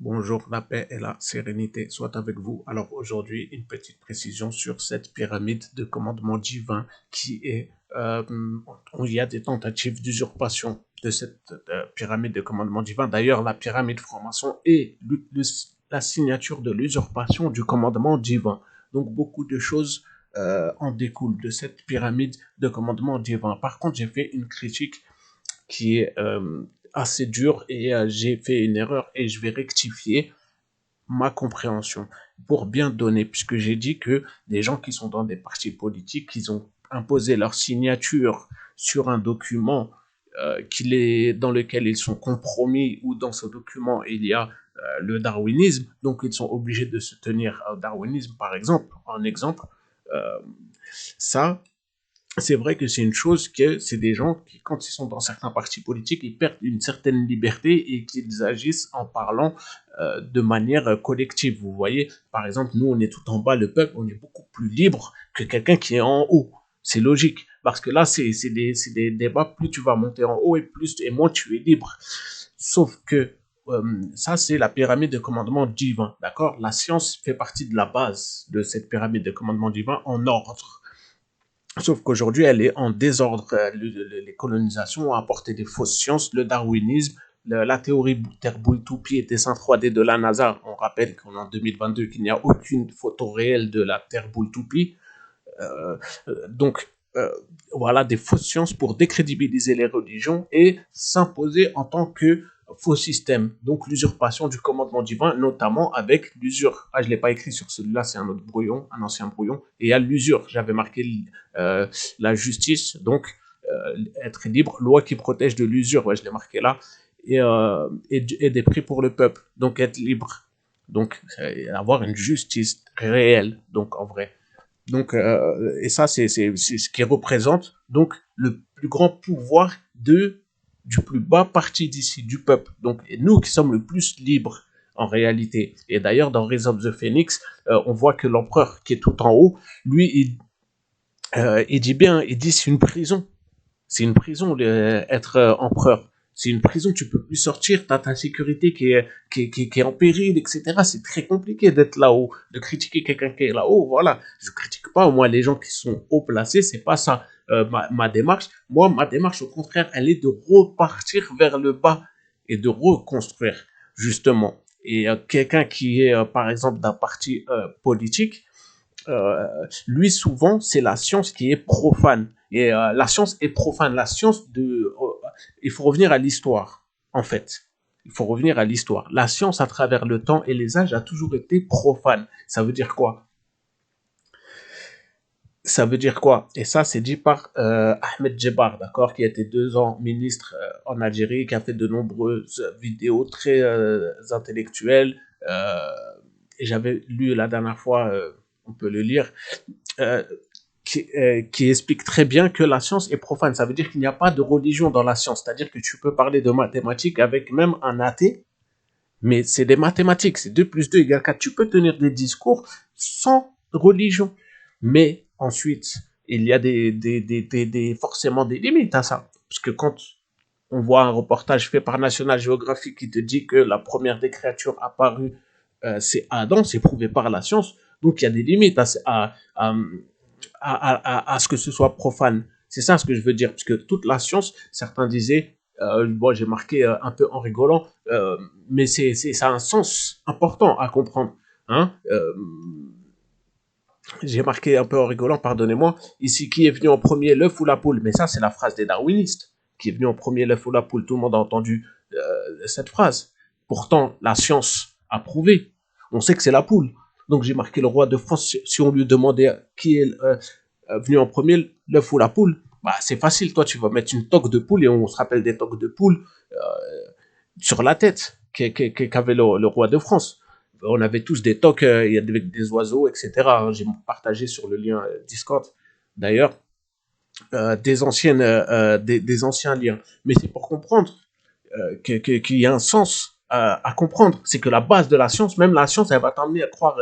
Bonjour, la paix et la sérénité soient avec vous. Alors aujourd'hui, une petite précision sur cette pyramide de commandement divin qui est, où il y a des tentatives d'usurpation de cette pyramide de commandement divin. D'ailleurs, la pyramide franc-maçon est la signature de l'usurpation du commandement divin. Donc beaucoup de choses en découlent de cette pyramide de commandement divin. Par contre, j'ai fait une critique qui est assez dur et j'ai fait une erreur et je vais rectifier ma compréhension pour bien donner, puisque j'ai dit que des gens qui sont dans des partis politiques, ils ont imposé leur signature sur un document dans lequel ils sont compromis ou dans ce document il y a le darwinisme, donc ils sont obligés de se tenir au darwinisme par exemple, en exemple. Euh, Ça, c'est vrai que c'est une chose que c'est des gens qui, quand ils sont dans certains partis politiques, ils perdent une certaine liberté et qu'ils agissent en parlant de manière collective. Vous voyez, par exemple, nous, on est tout en bas, le peuple, on est beaucoup plus libre que quelqu'un qui est en haut. C'est logique, parce que là, c'est des débats, plus tu vas monter en haut et moins tu es libre. Sauf que ça, c'est la pyramide de commandement divin, d'accord? La science fait partie de la base de cette pyramide de commandement divin en ordre. Sauf qu'aujourd'hui, elle est en désordre. Les colonisations ont apporté des fausses sciences, le darwinisme, la théorie Terre boule tout pied, dessin 3D de la NASA. On rappelle qu'en 2022, qu'il n'y a aucune photo réelle de la Terre boule tout pied. Donc, voilà, des fausses sciences pour décrédibiliser les religions et s'imposer en tant que faux système. Donc, l'usurpation du commandement divin, notamment avec l'usure. Ah, je ne l'ai pas écrit sur celui-là, c'est un autre brouillon, un ancien brouillon. Et il y a l'usure. J'avais marqué la justice, donc être libre, loi qui protège de l'usure. Ouais, je l'ai marqué là. Et des prix pour le peuple. Donc, être libre. Donc, avoir une justice réelle. Donc, en vrai. Donc, et ça, c'est ce qui représente donc le plus grand pouvoir du plus bas parti d'ici, du peuple. Donc, et nous qui sommes le plus libres en réalité. Et d'ailleurs, dans Rise of the Phoenix, on voit que l'empereur qui est tout en haut, lui, il dit bien, il dit c'est une prison. C'est une prison, être empereur. C'est une prison, tu peux plus sortir, tu as ta sécurité qui est en péril, etc. C'est très compliqué d'être là-haut, de critiquer quelqu'un qui est là-haut. Voilà, je critique pas, moi, les gens qui sont haut placés, c'est pas ça ma démarche. Moi, ma démarche, au contraire, elle est de repartir vers le bas et de reconstruire, justement. Et quelqu'un qui est, par exemple, d'un parti politique, lui, souvent, c'est la science qui est profane. Et la science est profane. Il faut revenir à l'histoire, en fait. Il faut revenir à l'histoire. La science, à travers le temps et les âges, a toujours été profane. Ça veut dire quoi? Ça veut dire quoi? Et ça, c'est dit par Ahmed Djebar, d'accord, qui a été 2 ans ministre en Algérie, qui a fait de nombreuses vidéos très intellectuelles. Euh, et j'avais lu la dernière fois, on peut le lire, euh, qui explique très bien que la science est profane. Ça veut dire qu'il n'y a pas de religion dans la science. C'est-à-dire que tu peux parler de mathématiques avec même un athée, mais c'est des mathématiques. C'est 2 plus 2 égale 4. Tu peux tenir des discours sans religion. Mais ensuite, il y a forcément des limites à ça. Parce que quand on voit un reportage fait par National Geographic qui te dit que la première des créatures apparues, c'est Adam, c'est prouvé par la science. Donc il y a des limites à ce que ce soit profane. C'est ça ce que je veux dire, parce que toute la science, certains disaient, bon, j'ai marqué un peu en rigolant, mais ça a un sens important à comprendre. Hein. J'ai marqué un peu en rigolant, pardonnez-moi, ici, qui est venu en premier, l'œuf ou la poule? Mais ça, c'est la phrase des darwinistes. Qui est venu en premier, l'œuf ou la poule? Tout le monde a entendu cette phrase. Pourtant, la science a prouvé. On sait que c'est la poule. Donc j'ai marqué le roi de France. Si on lui demandait qui est venu en premier, l'œuf ou la poule, bah, c'est facile. Toi, tu vas mettre une toque de poule et on se rappelle des toques de poule sur la tête qu'avait le roi de France. On avait tous des toques, il y avait des oiseaux, etc. J'ai partagé sur le lien Discord, d'ailleurs, des anciens liens. Mais c'est pour comprendre qu'il y a un sens à comprendre. C'est que la base de la science, même la science, elle va t'amener à croire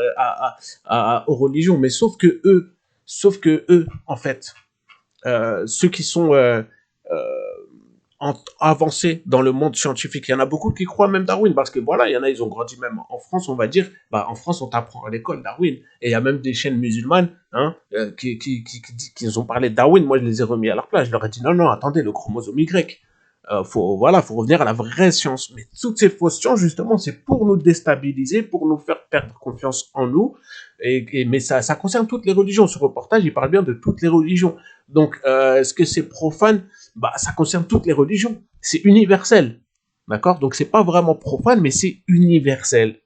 aux religions. Mais sauf que eux, en fait, ceux qui sont avancer dans le monde scientifique. Il y en a beaucoup qui croient même Darwin, parce que voilà, il y en a, ils ont grandi même en France, on va dire, bah, en France, on t'apprend à l'école Darwin. Et il y a même des chaînes musulmanes hein, qui ont parlé de Darwin. Moi, je les ai remis à leur place. Je leur ai dit, non, non, attendez, le chromosome Y. Voilà, faut revenir à la vraie science. Mais toutes ces fausses sciences, justement, c'est pour nous déstabiliser, pour nous faire perdre confiance en nous. Mais ça concerne toutes les religions. Ce reportage, il parle bien de toutes les religions. Donc, est-ce que c'est profane? Bah, ça concerne toutes les religions. C'est universel. D'accord? Donc, c'est pas vraiment profane, mais c'est universel.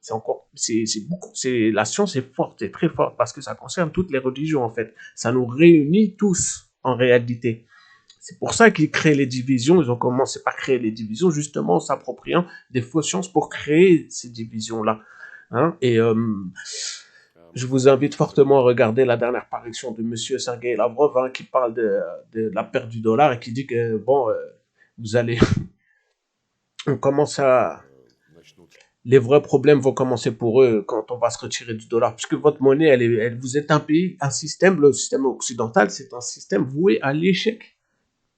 La science est forte, c'est très forte, parce que ça concerne toutes les religions, en fait. Ça nous réunit tous, en réalité. C'est pour ça qu'ils créent les divisions. Ils ont commencé par créer les divisions, justement en s'appropriant des fausses sciences pour créer ces divisions-là. Hein? Et je vous invite fortement à regarder la dernière parution de Monsieur Sergei Lavrov, hein, qui parle de la perte du dollar et qui dit que, bon, vous allez... on commence à... Les vrais problèmes vont commencer pour eux quand on va se retirer du dollar, puisque votre monnaie, vous êtes un pays, un système, le système occidental, c'est un système voué à l'échec,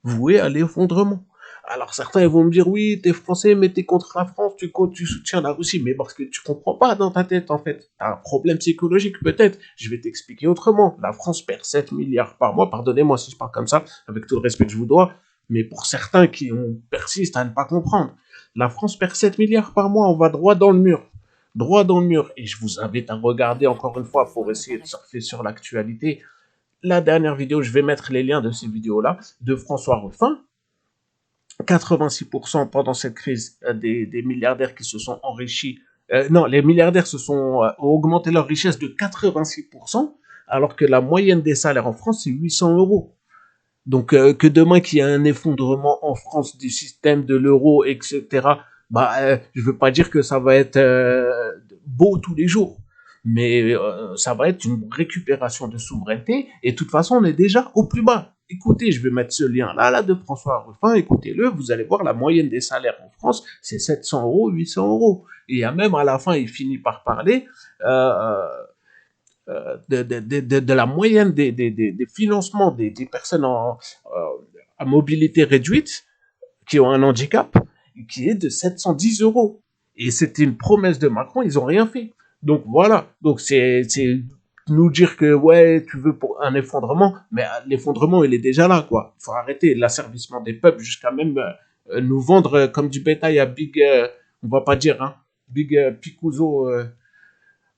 voué à l'effondrement. Alors certains ils vont me dire, oui, t'es français, mais t'es contre la France, tu soutiens la Russie, mais parce que tu comprends pas dans ta tête, en fait. T'as un problème psychologique, peut-être. Je vais t'expliquer autrement. La France perd 7 milliards par mois, pardonnez-moi si je parle comme ça, avec tout le respect que je vous dois, mais pour certains qui persistent à ne pas comprendre, la France perd 7 milliards par mois, on va droit dans le mur. Droit dans le mur. Et je vous invite à regarder encore une fois pour essayer de surfer sur l'actualité. La dernière vidéo, je vais mettre les liens de ces vidéos-là, de François Ruffin. 86% pendant cette crise des milliardaires qui se sont enrichis. Non, les milliardaires ont augmenté leur richesse de 86%, alors que la moyenne des salaires en France, c'est 800 euros. Donc, que demain qu'il y ait un effondrement en France du système de l'euro, etc., je ne veux pas dire que ça va être beau tous les jours, mais ça va être une récupération de souveraineté, et de toute façon, on est déjà au plus bas. Écoutez, je vais mettre ce lien-là de François Ruffin, écoutez-le, vous allez voir la moyenne des salaires en France, c'est 700 euros, 800 euros. Et il y a même à la fin, il finit par parler de la moyenne des financements des personnes à mobilité réduite qui ont un handicap, qui est de 710 euros. Et c'était une promesse de Macron, ils n'ont rien fait. Donc voilà, donc c'est nous dire que ouais, tu veux pour un effondrement, mais l'effondrement, il est déjà là, quoi. Il faut arrêter l'asservissement des peuples jusqu'à même nous vendre comme du bétail à Big, on va pas dire, hein, Big Picuzo,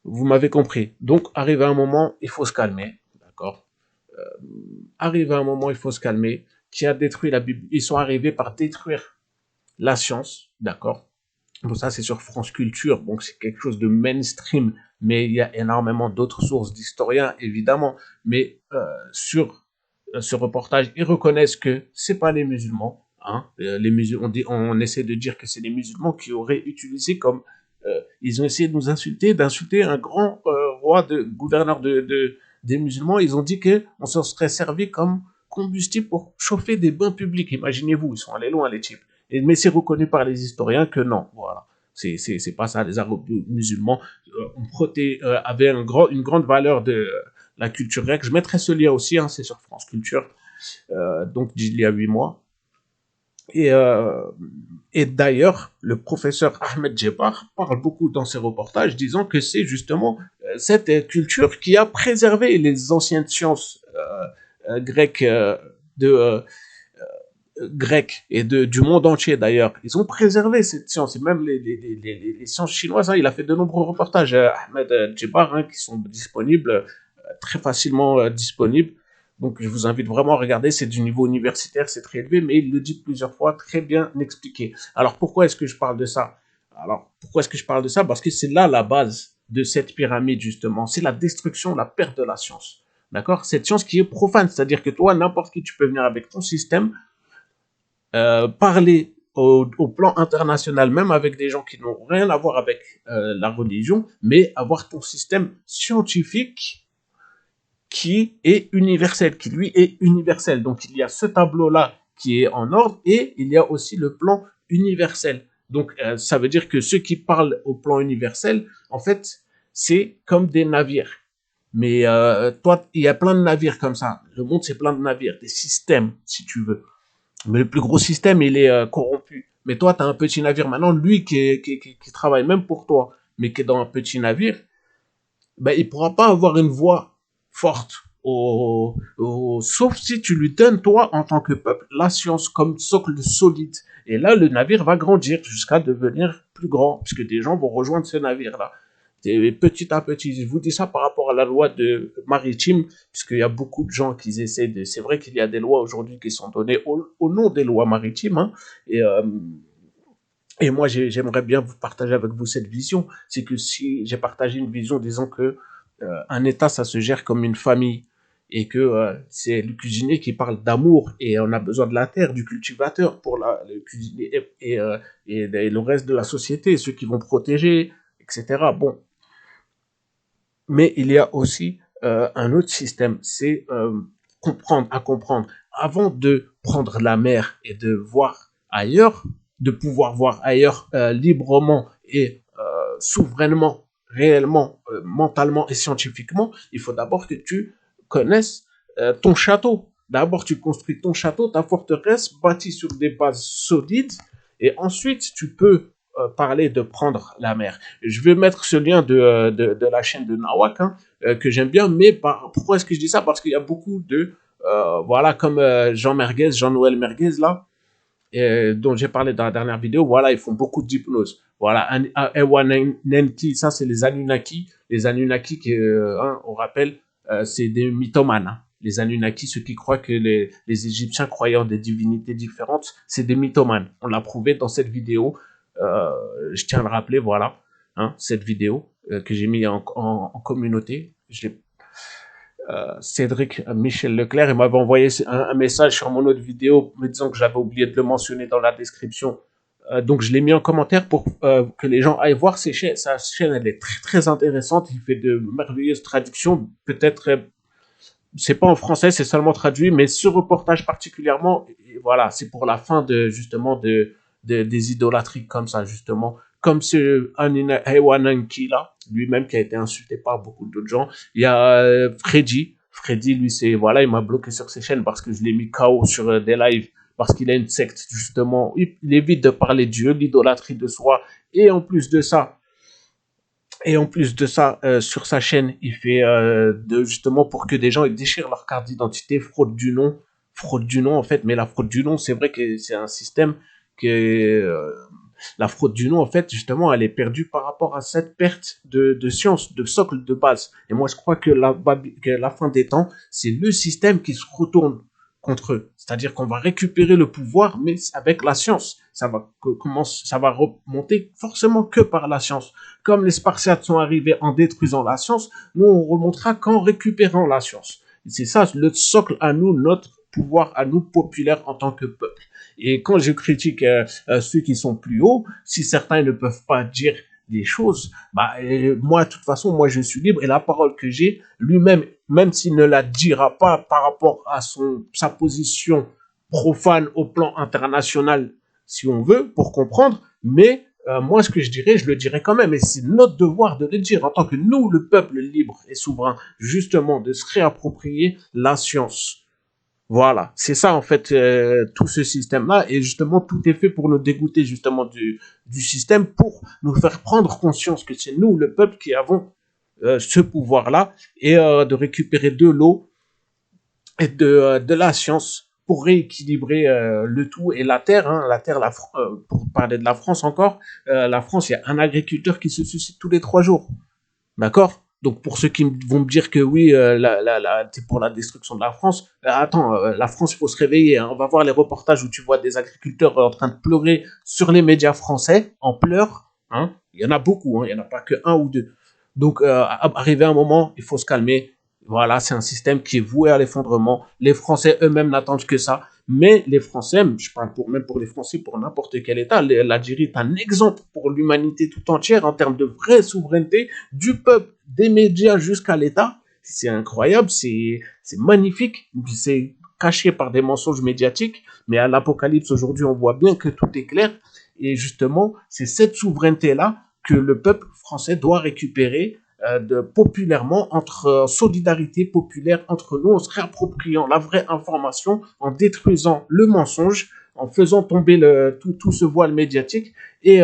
vous m'avez compris. Donc, arrive à un moment, il faut se calmer, d'accord. Arrive à un moment, il faut se calmer. Qui a détruit la Bible? Ils sont arrivés par détruire la science, d'accord. Bon, ça, c'est sur France Culture, donc c'est quelque chose de mainstream, mais il y a énormément d'autres sources d'historiens, évidemment. Mais sur ce reportage, ils reconnaissent que c'est pas les musulmans. Hein. Les musulmans, on essaie de dire que c'est les musulmans qui auraient utilisé comme ils ont essayé de nous insulter, d'insulter un grand roi, gouverneur des musulmans. Ils ont dit qu'on s'en serait servi comme combustible pour chauffer des bains publics. Imaginez-vous, ils sont allés loin, les types. Mais c'est reconnu par les historiens que non, voilà. C'est pas ça, les arabes musulmans avaient une grande valeur de la culture grecque. Je mettrai ce lien aussi, hein, c'est sur France Culture, donc d'il y a 8 mois. Et, et d'ailleurs, le professeur Ahmed Djebar parle beaucoup dans ses reportages, disant que c'est justement cette culture qui a préservé les anciennes sciences grecques grecques et du monde entier d'ailleurs. Ils ont préservé cette science, et même les sciences chinoises. Hein, il a fait de nombreux reportages, Ahmed Djebar, hein, qui sont disponibles, très facilement disponibles. Donc je vous invite vraiment à regarder, c'est du niveau universitaire, c'est très élevé, mais il le dit plusieurs fois, très bien expliqué. Alors pourquoi est-ce que je parle de ça? Parce que c'est là la base de cette pyramide, justement. C'est la destruction, la perte de la science. D'accord? Cette science qui est profane, c'est-à-dire que toi, n'importe qui, tu peux venir avec ton système, parler au plan international, même avec des gens qui n'ont rien à voir avec la religion, mais avoir ton système scientifique qui est universel, qui lui est universel. Donc il y a ce tableau-là qui est en ordre, et il y a aussi le plan universel. Donc ça veut dire que ceux qui parlent au plan universel, en fait, c'est comme des navires. Mais toi, il y a plein de navires comme ça. Le monde, c'est plein de navires, des systèmes, si tu veux. Mais le plus gros système, il est corrompu. Mais toi, tu as un petit navire. Maintenant, lui qui travaille même pour toi, mais qui est dans un petit navire, ben, il pourra pas avoir une voix forte. Sauf si tu lui donnes, toi, en tant que peuple, la science comme socle solide. Et là, le navire va grandir jusqu'à devenir plus grand, puisque des gens vont rejoindre ce navire-là. Et petit à petit, je vous dis ça par rapport à la loi de maritime, puisqu'il y a beaucoup de gens qui essaient de... C'est vrai qu'il y a des lois aujourd'hui qui sont données au nom des lois maritimes, hein, et et moi, j'aimerais bien vous partager avec vous cette vision. C'est que si j'ai partagé une vision disant que un État, ça se gère comme une famille et que c'est le cuisinier qui parle d'amour et on a besoin de la terre, du cultivateur pour le cuisinier et le reste de la société, ceux qui vont protéger, etc. Bon, mais il y a aussi un autre système, c'est comprendre. Avant de prendre la mer et de voir ailleurs, de pouvoir voir ailleurs librement et souverainement, réellement, mentalement et scientifiquement, il faut d'abord que tu connaisses ton château. D'abord, tu construis ton château, ta forteresse bâtie sur des bases solides, et ensuite, tu peux parler de prendre la mer. Je vais mettre ce lien de la chaîne de Nawak, hein, que j'aime bien, mais pourquoi est-ce que je dis ça? Parce qu'il y a beaucoup de, voilà, comme Jean-Noël Merguez, là, dont j'ai parlé dans la dernière vidéo, voilà, ils font beaucoup d'hypnose. Voilà, Ewa Nenki, ça c'est les Anunnaki. Les Anunnaki, hein, on rappelle, c'est des mythomanes. Hein. Les Anunnaki, ceux qui croient que les Égyptiens croyaient en des divinités différentes, c'est des mythomanes. On l'a prouvé dans cette vidéo. Euh, je tiens à le rappeler, voilà, hein, cette vidéo que j'ai mis en communauté. Cédric Michel Leclerc, il m'avait envoyé un message sur mon autre vidéo me disant que j'avais oublié de le mentionner dans la description. Donc je l'ai mis en commentaire pour que les gens aillent voir sa chaîne, elle est très très intéressante. Il fait de merveilleuses traductions. Peut-être, c'est pas en français, c'est seulement traduit, mais ce reportage particulièrement, voilà, c'est pour la fin de justement des idolâtries comme ça, justement. Comme ce Hewananki là, lui-même qui a été insulté par beaucoup d'autres gens. Il y a Freddy. Freddy, lui, c'est, voilà, il m'a bloqué sur ses chaînes parce que je l'ai mis KO sur des lives, parce qu'il a une secte, justement. Il évite de parler de Dieu, l'idolâtrie de soi. Et en plus de ça, sur sa chaîne, il fait justement pour que des gens ils déchirent leur carte d'identité, fraude du nom en fait. Mais la fraude du nom, c'est vrai que c'est un système que la fraude du nom en fait, justement, elle est perdue par rapport à cette perte de science, de socle de base. Et moi, je crois que la fin des temps, c'est le système qui se retourne contre eux. C'est-à-dire qu'on va récupérer le pouvoir, mais avec la science. Ça va remonter forcément que par la science. Comme les Spartiates sont arrivés en détruisant la science, nous on remontera qu'en récupérant la science. C'est ça le socle à nous, notre pouvoir à nous populaire en tant que peuple. Et quand je critique ceux qui sont plus hauts, si certains ne peuvent pas dire des choses, bah, moi, de toute façon, moi, je suis libre et la parole que j'ai, lui-même, même s'il ne la dira pas par rapport à sa position profane au plan international, si on veut, pour comprendre, mais moi, ce que je le dirais quand même, et c'est notre devoir de le dire en tant que nous, le peuple libre et souverain, justement, de se réapproprier la science. Voilà, c'est ça en fait tout ce système-là et justement tout est fait pour nous dégoûter justement du système pour nous faire prendre conscience que c'est nous, le peuple, qui avons ce pouvoir-là et de récupérer de l'eau et de la science pour rééquilibrer le tout et la terre, pour parler de la France encore, la France, il y a un agriculteur qui se suicide tous les 3 jours. D'accord. Donc pour ceux qui vont me dire que oui, c'est pour la destruction de la France, attends, la France, il faut se réveiller. Hein. On va voir les reportages où tu vois des agriculteurs en train de pleurer sur les médias français, en pleurs. Hein. Il y en a beaucoup, hein. Il n'y en a pas que un ou deux. Donc arrivé à un moment, il faut se calmer. Voilà, c'est un système qui est voué à l'effondrement. Les Français eux-mêmes n'attendent que ça. Mais les Français, je parle même pour les Français, pour n'importe quel État, l'Algérie est un exemple pour l'humanité tout entière en termes de vraie souveraineté, du peuple, des médias jusqu'à l'État. C'est incroyable, c'est magnifique, c'est caché par des mensonges médiatiques, mais à l'Apocalypse aujourd'hui, on voit bien que tout est clair. Et justement, c'est cette souveraineté-là que le peuple français doit récupérer populairement, entre solidarité populaire entre nous, en se réappropriant la vraie information, en détruisant le mensonge, en faisant tomber tout ce voile médiatique. Et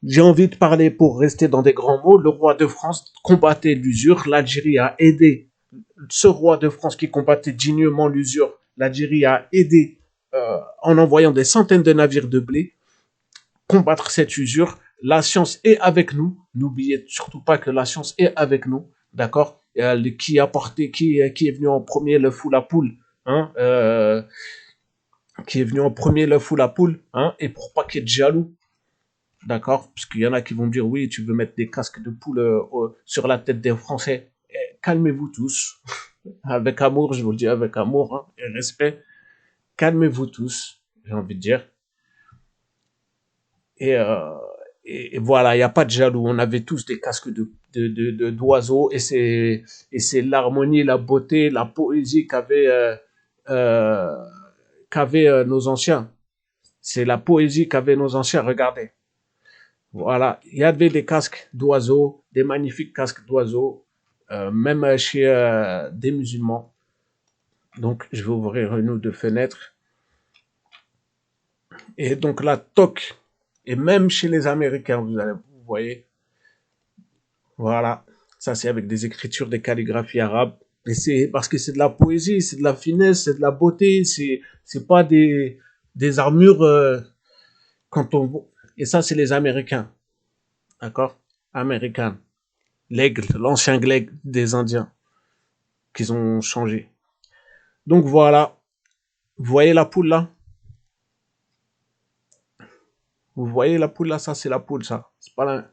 j'ai envie de parler, pour rester dans des grands mots, le roi de France combattait l'usure, l'Algérie a aidé ce roi de France qui combattait dignement l'usure, l'Algérie a aidé en envoyant des centaines de navires de blé combattre cette usure. La science est avec nous. N'oubliez surtout pas que la science est avec nous. D'accord. Qui a porté, qui est venu en premier, le fou la poule, hein, qui est venu en premier, le fou la poule, hein, et pour pas qu'il y ait de jaloux, d'accord, parce qu'il y en a qui vont dire oui, tu veux mettre des casques de poule sur la tête des Français. Calmez-vous tous, avec amour, je vous le dis avec amour, hein, et respect. Calmez-vous tous, j'ai envie de dire. Et, euh, et voilà, il n'y a pas de jaloux. On avait tous des casques d'oiseaux, et c'est l'harmonie, la beauté, la poésie euh, qu'avaient nos anciens. C'est la poésie qu'avaient nos anciens. Regardez. Voilà, il y avait des casques d'oiseaux, des magnifiques casques d'oiseaux, même chez des musulmans. Donc, je vais ouvrir une ou deux fenêtres. Et donc, la toque, et même chez les Américains, vous voyez, voilà, ça c'est avec des écritures, des calligraphies arabes. Et c'est parce que c'est de la poésie, c'est de la finesse, c'est de la beauté, c'est pas des armures quand on. Et ça, c'est les Américains, d'accord? Américains. L'aigle, l'ancien aigle des Indiens, qu'ils ont changé. Donc voilà, vous voyez la poule là? Vous voyez la poule là? Ça, c'est la poule, ça. C'est pas la.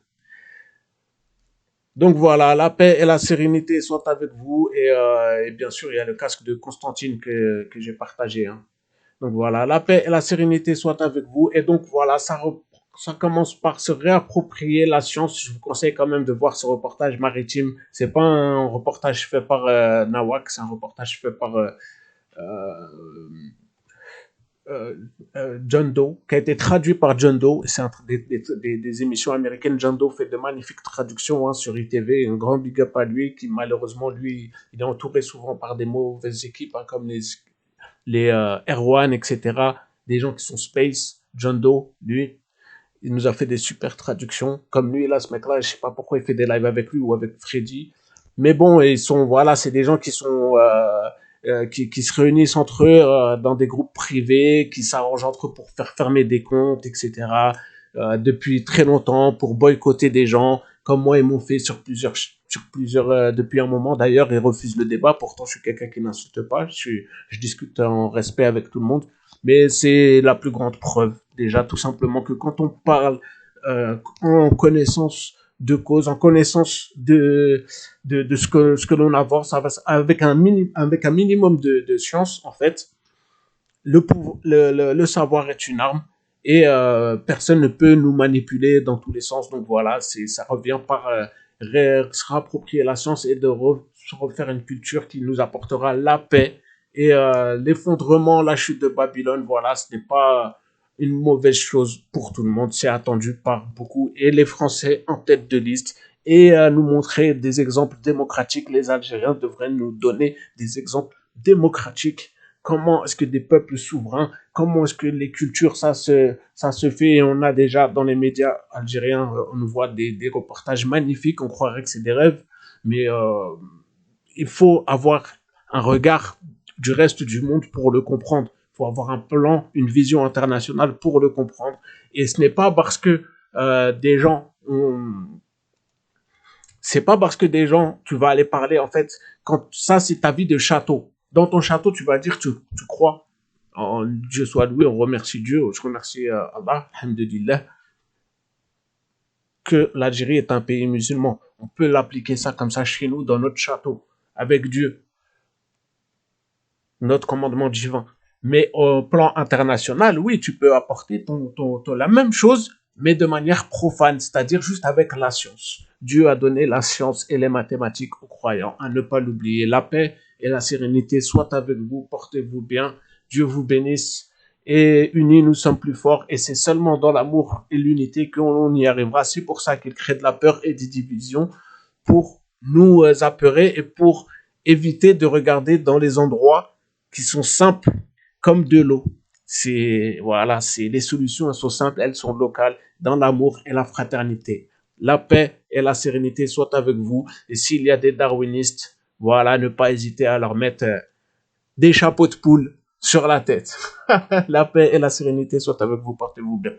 Donc voilà, la paix et la sérénité soient avec vous. Et bien sûr, il y a le casque de Constantine que j'ai partagé, hein. Donc voilà, la paix et la sérénité soient avec vous. Et donc voilà, ça commence par se réapproprier la science. Je vous conseille quand même de voir ce reportage maritime. C'est pas un reportage fait par Nawak, c'est un reportage fait par euh, euh, John Doe, qui a été traduit par John Doe. C'est des émissions américaines. John Doe fait de magnifiques traductions, hein, sur ITV. Un grand big up à lui, qui malheureusement, lui, il est entouré souvent par des mauvaises équipes, hein, comme les Erwan, etc. Des gens qui sont space. John Doe, lui, il nous a fait des super traductions. Comme lui, là, ce mec-là, je sais pas pourquoi il fait des lives avec lui ou avec Freddy. Mais bon, ils sont, voilà, c'est des gens qui sont, qui se réunissent entre eux dans des groupes privés, qui s'arrangent entre eux pour faire fermer des comptes, etc. Depuis très longtemps, pour boycotter des gens, comme moi, ils m'ont fait sur plusieurs depuis un moment. D'ailleurs, ils refusent le débat. Pourtant, je suis quelqu'un qui n'insulte pas. Je discute en respect avec tout le monde. Mais c'est la plus grande preuve, déjà, tout simplement, que quand on parle en connaissance de cause, en connaissance de ce que l'on avance, avec un minimum de science, en fait, le savoir est une arme, et personne ne peut nous manipuler dans tous les sens. Donc voilà, ça revient par se rapproprier la science et de refaire une culture qui nous apportera la paix et l'effondrement, la chute de Babylone. Voilà, ce n'est pas une mauvaise chose pour tout le monde, c'est attendu par beaucoup, et les Français en tête de liste, et nous montrer des exemples démocratiques. Les Algériens devraient nous donner des exemples démocratiques. Comment est-ce que des peuples souverains, comment est-ce que les cultures, ça se fait. Et on a déjà dans les médias algériens, on voit des reportages magnifiques, on croirait que c'est des rêves, mais il faut avoir un regard du reste du monde pour le comprendre. Il faut avoir un plan, une vision internationale pour le comprendre. Et ce n'est pas parce que des gens c'est pas parce que des gens, tu vas aller parler, en fait, quand ça, c'est ta vie de château. Dans ton château, tu vas dire, tu crois en Dieu soit loué, on remercie Dieu, je remercie Allah, alhamdulillah, que l'Algérie est un pays musulman. On peut l'appliquer ça comme ça chez nous, dans notre château, avec Dieu, notre commandement divin. Mais au plan international, oui, tu peux apporter la même chose, mais de manière profane, c'est-à-dire juste avec la science. Dieu a donné la science et les mathématiques aux croyants, à ne pas l'oublier. La paix et la sérénité soient avec vous, portez-vous bien, Dieu vous bénisse, et unis, nous sommes plus forts. Et c'est seulement dans l'amour et l'unité qu'on y arrivera. C'est pour ça qu'il crée de la peur et des divisions pour nous apeurer et pour éviter de regarder dans les endroits qui sont simples comme de l'eau. C'est les solutions, elles sont simples, elles sont locales dans l'amour et la fraternité. La paix et la sérénité soient avec vous. Et s'il y a des darwinistes, voilà, ne pas hésiter à leur mettre des chapeaux de poule sur la tête. La paix et la sérénité soient avec vous. Portez-vous bien.